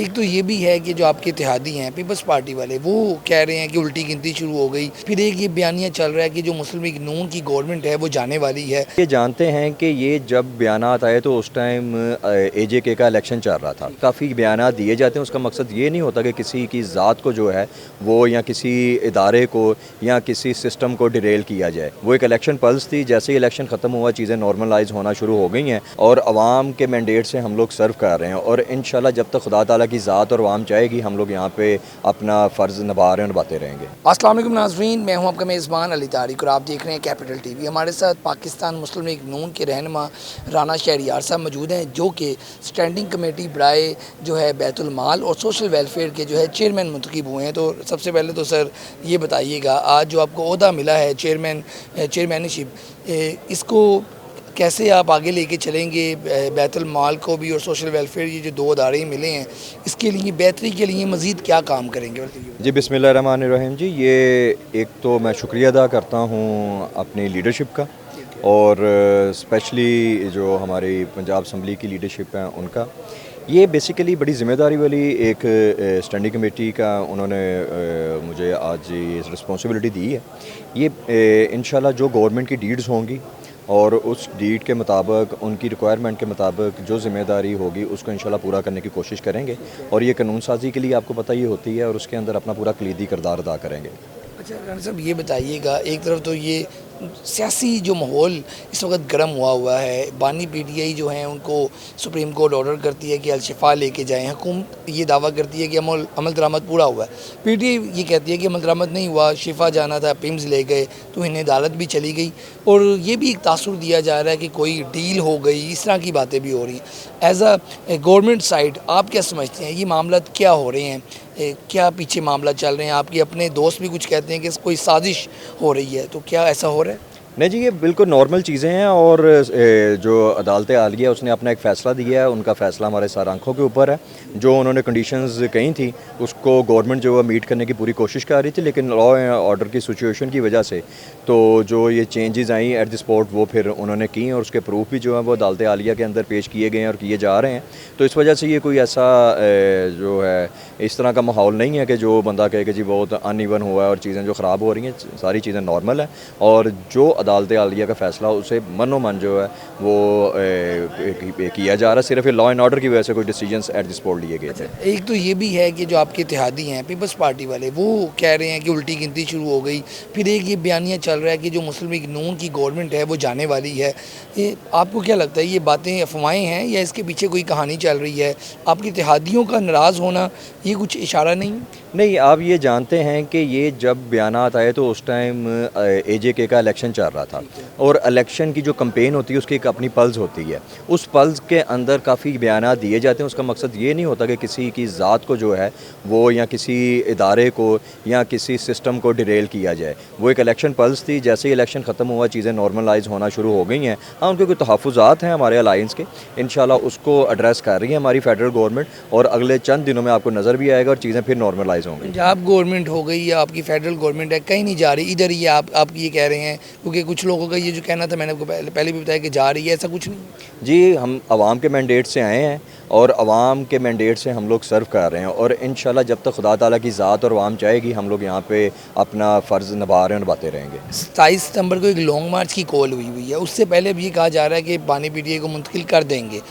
एक तो ये भी है कि जो आपके इत्तेहादी हैं पीपल्स पार्टी वाले, वो कह रहे हैं कि उल्टी गिनती शुरू हो गई। फिर एक ये बयानिया चल रहा है कि जो मुस्लिम लीग नून की गवर्नमेंट है वो जाने वाली है। ये जानते हैं कि ये जब बयानात आए तो उस टाइम एजेके का इलेक्शन चल रहा था। काफ़ी बयानात दिए जाते हैं, उसका मकसद ये नहीं होता कि किसी की ज़ात को जो है वो या किसी इदारे को या किसी सिस्टम को डिरेल किया जाए। वो एक इलेक्शन पल्स थी। जैसे ही इलेक्शन ख़त्म हुआ चीज़ें नॉर्मलाइज होना शुरू हो गई हैं और अवाम के मैंडेट से हम लोग सर्व कर रहे हैं और इंशाल्लाह जब तक खुदा ताला की ज़ात और अवाम चाहेगी हम लोग यहाँ पे अपना फ़र्ज़ निभा रहे हैं, निभाते रहेंगे। अस्सलाम वालेकुम नाज़रीन, मैं हूं आपका मेज़बान अली तारिक और आप देख रहे हैं कैपिटल टीवी। हमारे साथ पाकिस्तान मुस्लिम लीग नून के रहनुमा राना शहरियार साहब मौजूद हैं, जो कि स्टैंडिंग कमेटी बराए जो है बैतुल माल और सोशल वेलफेयर के जो है चेयरमैन मुंतखब हुए हैं। तो सबसे पहले तो सर ये बताइएगा, आज जो आपको ओहदा मिला है चेयरमैनशिप, इसको कैसे आप आगे लेके चलेंगे? बैतुल माल को भी और सोशल वेलफेयर, ये जो दो अदारे मिले हैं, इसके लिए बेहतरी के लिए मज़ीद क्या काम करेंगे? जी बिस्मिल्लाहिर्रहमानिर्रहीम। जी ये एक तो मैं शुक्रिया अदा करता हूँ अपनी लीडरशिप का और स्पेशली जो हमारी पंजाब असम्बली की लीडरशिप है उनका। ये बेसिकली बड़ी ज़िम्मेदारी वाली एक स्टैंडिंग कमेटी का उन्होंने मुझे आज ये रिस्पॉन्सिबिलिटी दी है। ये इंशाल्लाह जो गवर्नमेंट की डीड्स होंगी और उस डीड के मुताबिक उनकी रिक्वायरमेंट के मुताबिक जो ज़िम्मेदारी होगी उसको इंशाल्लाह पूरा करने की कोशिश करेंगे और ये कानून साजी के लिए आपको पता ही होती है और उसके अंदर अपना पूरा कलीदी किरदार अदा करेंगे। अच्छा राना साहब, ये बताइएगा, एक तरफ तो ये सियासी जो माहौल इस वक्त गर्म हुआ है, बानी पीटीआई जो हैं उनको सुप्रीम कोर्ट ऑर्डर करती है कि अलशिफा लेके जाएं, हुकूमत ये दावा करती है कि अमल दरामद पूरा हुआ है, पीटीआई ये कहती है कि अमल दरामद नहीं हुआ, शिफा जाना था, पिम्स ले गए तो इन्हें अदालत भी चली गई। और ये भी एक तासुर दिया जा रहा है कि कोई डील हो गई, इस तरह की बातें भी हो रही हैं। एज अ गवर्नमेंट साइड आप क्या समझते हैं, ये मामला क्या हो रहे हैं? क्या पीछे मामला चल रहे हैं? आपके अपने दोस्त भी कुछ कहते हैं कि कोई साजिश हो रही है, तो क्या ऐसा हो रहा है? नहीं जी, ये बिल्कुल नॉर्मल चीज़ें हैं और जो अदालत आलिया उसने अपना एक फ़ैसला दिया है, उनका फ़ैसला हमारे सार आँखों के ऊपर है। जो उन्होंने कंडीशंस कही थी उसको गवर्नमेंट जो है मीट करने की पूरी कोशिश कर रही थी, लेकिन लॉ एंड ऑर्डर की सिचुएशन की वजह से तो जो ये changes I at the spot वो फिर उन्होंने की और उसके प्रूफ भी जो है वो अदालत आलिया के अंदर पेश किए गए हैं और किए जा रहे हैं। तो इस वजह से ये कोई ऐसा जो है इस तरह का माहौल नहीं है कि जो बंदा कहे कि जी बहुत अनइवन हुआ है और चीज़ें जो ख़राब हो रही हैं। सारी चीज़ें नॉर्मल हैं और जो अदालत आलिया का फ़ैसला उसे मनो मन जो है वो किया जा रहा है। सिर्फ लॉ एंड ऑर्डर की वजह से कोई डिसीजंस एट द स्पॉट लिए गए थे। एक तो ये भी है कि जो आपके इत्तेहादी हैं पीपल्स पार्टी वाले, वो कह रहे हैं कि उल्टी गिनती शुरू हो गई। फिर एक ये बयानिया चल रहा है कि जो मुस्लिम लीग नून की गवर्नमेंट है वो जाने वाली है। ये आपको क्या लगता है, ये बातें अफवाहें हैं या इसके पीछे कोई कहानी चल रही है? आपके इत्तेहादियों का नाराज़ होना ये कुछ इशारा नहीं? नहीं, आप ये जानते हैं कि ये जब बयानात आए तो उस टाइम एजेके का इलेक्शन चल रहा था और इलेक्शन की जो कैंपेन होती है उसकी एक अपनी पल्स होती है। उस पल्स के अंदर काफ़ी बयानात दिए जाते हैं। उसका मकसद ये नहीं होता कि किसी की ज़ात को जो है वो या किसी इदारे को या किसी सिस्टम को डिरेल किया जाए। वो एक इलेक्शन पल्स थी। जैसे ही इलेक्शन ख़त्म हुआ चीज़ें नॉर्मलाइज होना शुरू हो गई हैं। हाँ, उनके कोई तहफ़्फ़ुज़ात हैं हमारे अलायंस के, इंशाल्लाह उसको एड्रेस कर रही है हमारी फेडरल गवर्नमेंट और अगले चंद दिनों में आपको नज़र भी आएगा और चीज़ें फिर नॉर्मलाइज होंगी। पंजाब गवर्नमेंट हो गई या आपकी फेडरल गवर्नमेंट है, कहीं नहीं जा रही, इधर ही आप ये कह रहे हैं? क्योंकि कुछ लोगों का ये जो कहना था, मैंने आपको पहले भी बताया कि जा रही है, ऐसा कुछ नहीं। जी, हम आवाम के मैंडेट से आए हैं और आवाम के मैंडेट से हम लोग सर्व कर रहे हैं और इंशाल्लाह जब तक खुदा ताला की ज़ात और अवाम चाहेगी हम लोग यहाँ पे अपना फ़र्ज़ निभा रहे हैं, निभाते रहेंगे। 27 सितंबर को एक लॉन्ग मार्च की कॉल हुई है, उससे पहले अब ये कहा जा रहा है कि बानी पीटीआई को मुंतकिल कर देंगे।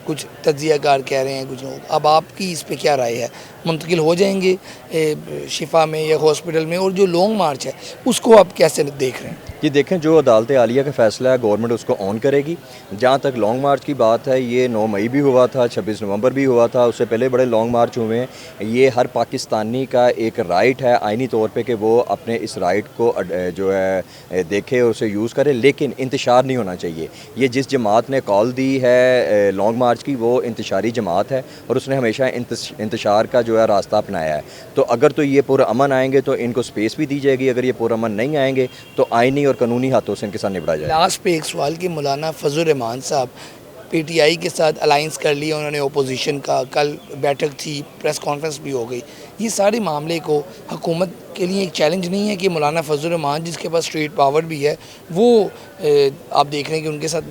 कुछ तज्ज़ियाकार कह रहे हैं कुछ लोग। अब आपकी इस पे क्या राय है? मुंतकिल हो जाएंगे शिफा में या हॉस्पिटल में? और जो लॉन्ग मार्च है उसको आप कैसे देख रहे हैं? ये देखें, जो अदालत आलिया का फ़ैसला है गवर्नमेंट उसको ऑन करेगी। जहाँ तक लॉन्ग मार्च की बात है, ये 9 मई भी हुआ था, 26 नवंबर भी हुआ था, उससे पहले बड़े लॉन्ग मार्च हुए हैं। ये हर पाकिस्तानी का एक राइट है आइनी तौर पे कि वो अपने इस राइट को जो है देखे और उसे यूज़ करे, लेकिन इंतशार नहीं होना चाहिए। ये जिस जमात ने कॉल दी है लॉन्ग मार्च की वो इंतशारी जमात है और उसने हमेशा इंतशार का जो है रास्ता अपनाया है। तो अगर तो ये पुरअमन आएंगे तो इनको स्पेस भी दी जाएगी, अगर ये पुरअमन नहीं आएंगे तो आइनी और कानूनी हाथों से इनके साथ निपटा जाए। लास्ट पे एक सवाल कि मौलाना फजल रहमान साहब पीटीआई के साथ अलाइंस कर लिया उन्होंने, ओपोजिशन का कल बैठक थी, प्रेस कॉन्फ्रेंस भी हो गई। ये सारे मामले को हुकूमत के लिए एक चैलेंज नहीं है कि मौलाना फजल रहमान जिसके पास स्ट्रीट पावर भी है वो आप देख रहे हैं कि उनके साथ?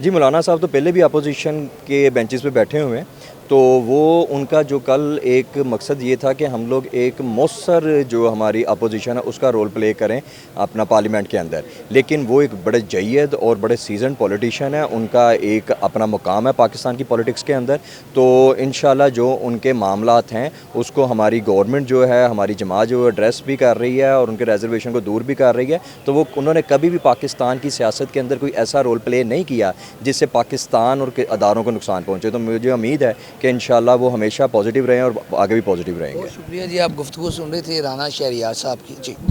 जी, मौलाना साहब तो पहले भी अपोजिशन के बेंचेस पे बैठे हुए हैं, तो वो उनका जो कल एक मकसद ये था कि हम लोग एक मौसर जो हमारी अपोजिशन है उसका रोल प्ले करें अपना पार्लियामेंट के अंदर, लेकिन वो एक बड़े जय्यद और बड़े सीजन पॉलिटिशियन है, उनका एक अपना मुकाम है पाकिस्तान की पॉलिटिक्स के अंदर। तो इंशाल्लाह जो उनके मामलात हैं उसको हमारी गवर्नमेंट जो है, हमारी जमात जो एड्रेस भी कर रही है और उनके रिजर्वेशन को दूर भी कर रही है। तो वो उन्होंने कभी भी पाकिस्तान की सियासत के अंदर कोई ऐसा रोल प्ले नहीं किया जिससे पाकिस्तान और अदारों को नुकसान पहुँचे। तो मुझे उम्मीद है कि इंशाल्लाह वो हमेशा पॉजिटिव रहें और आगे भी पॉजिटिव रहेंगे। बहुत शुक्रिया जी, आप गुफ्तगू सुन रहे थे राना शहरियार साहब की। जी।